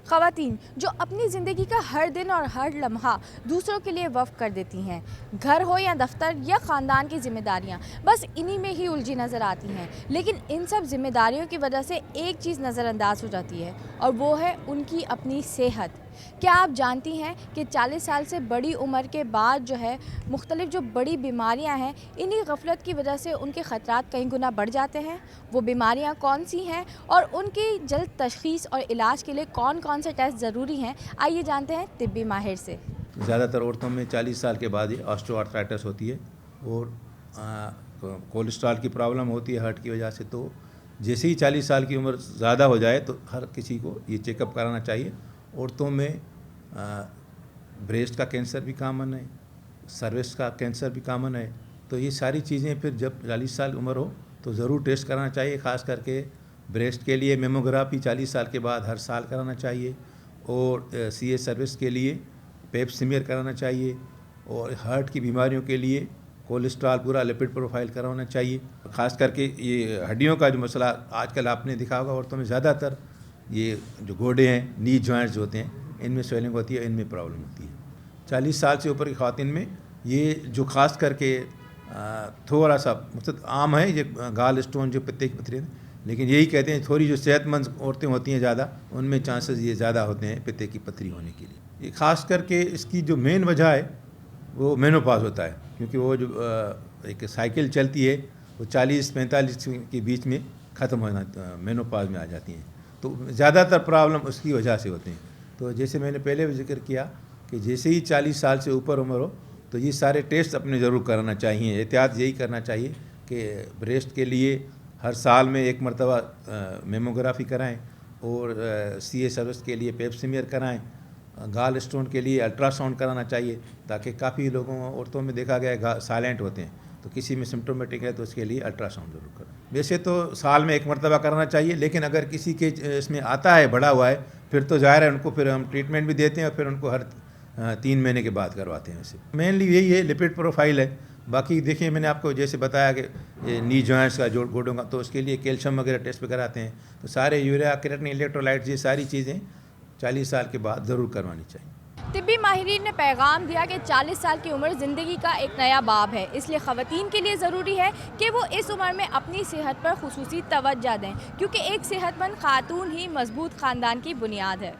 خواتین جو اپنی زندگی کا ہر دن اور ہر لمحہ دوسروں کے لیے وقف کر دیتی ہیں، گھر ہو یا دفتر یا خاندان کی ذمہ داریاں بس انہی میں ہی الجھی نظر آتی ہیں، لیکن ان سب ذمہ داریوں کی وجہ سے ایک چیز نظر انداز ہو جاتی ہے اور وہ ہے ان کی اپنی صحت۔ کیا آپ جانتی ہیں کہ 40 سال سے بڑی عمر کے بعد مختلف جو بڑی بیماریاں ہیں، انہی غفلت کی وجہ سے ان کے خطرات کئی گنا بڑھ جاتے ہیں؟ وہ بیماریاں کون سی ہیں اور ان کی جلد تشخیص اور علاج کے لیے کون کون سے ٹیسٹ ضروری ہیں؟ آئیے جانتے ہیں طبی ماہر سے۔ زیادہ تر عورتوں میں 40 سال کے بعد ہی آسٹو آرتھرائٹس ہوتی ہے اور کولیسٹرول کی پرابلم ہوتی ہے ہارٹ کی وجہ سے۔ تو جیسے ہی 40 سال کی عمر زیادہ ہو جائے تو ہر کسی کو یہ چیک اپ کرانا چاہیے۔ عورتوں میں بریسٹ کا کینسر بھی کامن ہے، سروکس کا کینسر بھی کامن ہے۔ تو یہ ساری چیزیں پھر جب 40 سال عمر ہو تو ضرور ٹیسٹ کرانا چاہیے، خاص کر کے بریسٹ کے لیے میموگرافی 40 سال کے بعد ہر سال کرانا چاہیے، اور سی اے سروس کے لیے پیپ سمیئر کرانا چاہیے، اور ہارٹ کی بیماریوں کے لیے کولیسٹرول پورا لپڈ پروفائل کرانا چاہیے۔ خاص کر کے یہ ہڈیوں کا جو مسئلہ آج کل آپ نے دیکھا ہوگا، عورتوں میں زیادہ تر یہ جو گوڈے ہیں، نی جوائنٹس ہوتے ہیں، ان میں سویلنگ ہوتی ہے، ان میں پرابلم ہوتی ہے۔ 40 سال سے اوپر کی خواتین میں یہ جو خاص کر کے تھوڑا سا عام ہے، یہ گال اسٹون جو پتے کی پتھری ہے، لیکن یہی کہتے ہیں تھوڑی جو صحت مند عورتیں ہوتی ہیں زیادہ، ان میں چانسز یہ زیادہ ہوتے ہیں پتے کی پتھری ہونے کے لیے۔ یہ خاص کر کے اس کی جو مین وجہ ہے وہ مینوپاز ہوتا ہے، کیونکہ وہ جو ایک سائیکل چلتی ہے وہ 40-45 کے بیچ میں ختم ہونا، مینوپاز میں آ جاتی ہیں۔ تو زیادہ تر پرابلم اس کی وجہ سے ہوتے ہیں۔ تو جیسے میں نے پہلے بھی ذکر کیا کہ جیسے ہی 40 سال سے اوپر عمر ہو تو یہ سارے ٹیسٹ اپنے ضرور کرانا چاہیے۔ احتیاط یہی کرنا چاہیے کہ بریسٹ کے لیے ہر سال میں 1 مرتبہ میموگرافی کرائیں، اور سی اے سروس کے لیے پیپ سمیئر کرائیں، گال اسٹون کے لیے الٹرا ساؤنڈ کرانا چاہیے، تاکہ کافی لوگوں عورتوں میں دیکھا گیا ہے سائلنٹ ہوتے ہیں، تو کسی میں سمپٹومیٹک ہے تو اس کے لیے الٹرا ساؤنڈ ضرور کریں۔ ویسے تو سال میں 1 مرتبہ کرنا چاہیے، لیکن اگر کسی کے اس میں آتا ہے بڑھا ہوا ہے، پھر تو ظاہر ہے ان کو پھر ہم ٹریٹمنٹ بھی دیتے ہیں، اور پھر ان کو ہر 3 مہینے کے بعد کرواتے ہیں۔ ویسے مینلی یہی ہے، لپڈ پروفائل ہے۔ باقی دیکھیں میں نے آپ کو جیسے بتایا کہ نی جوائنٹس کا گوڈوں کا، تو اس کے لیے کیلشیم وغیرہ ٹیسٹ بھی کراتے ہیں۔ تو سارے یوریا، کریٹن، الیکٹرولائٹس، یہ ساری چیزیں 40 سال کے بعد ضرور کروانی چاہیے۔ طبی ماہرین نے پیغام دیا کہ 40 سال کی عمر زندگی کا ایک نیا باب ہے، اس لیے خواتین کے لیے ضروری ہے کہ وہ اس عمر میں اپنی صحت پر خصوصی توجہ دیں، کیونکہ ایک صحت مند خاتون ہی مضبوط خاندان کی بنیاد ہے۔